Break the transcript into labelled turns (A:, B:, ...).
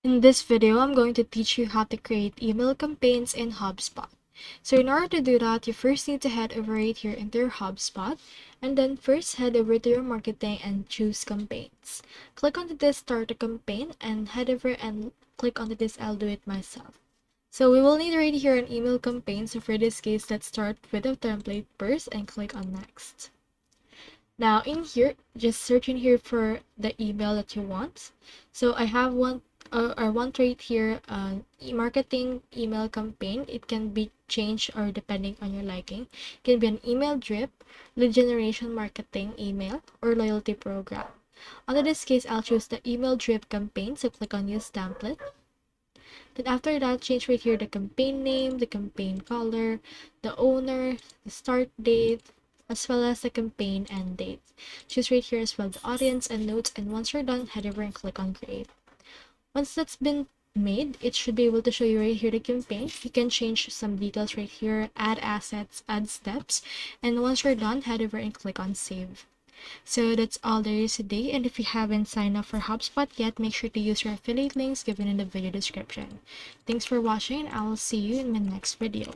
A: In this video, I'm going to teach you how to create email campaigns in HubSpot. So in order to do that, you first need to head over right here into your HubSpot, and then first head over to your marketing and choose campaigns. Click onto this start a campaign and head over and click onto this I'll do it myself. So we will need right here an email campaign. So for this case, let's start with a template first and click on next. Now in here, just search in here for the email that you want. So I have one or one right here, marketing email campaign. It can be changed or depending on your liking. It can be an email drip, lead generation marketing email, or loyalty program. Under this case, I'll choose the email drip campaign. So click on use template. Then after that, change right here the campaign name, the campaign color, the owner, the start date, as well as the campaign end date. Choose right here as well the audience and notes, and once you're done, head over and click on create. Once that's been made, it should be able to show you right here the campaign. You can change some details right here, add assets, add steps, and once you're done, head over and click on save. So that's all there is today, and if you haven't signed up for HubSpot yet, make sure to use your affiliate links given in the video description. Thanks for watching, and I will see you in my next video.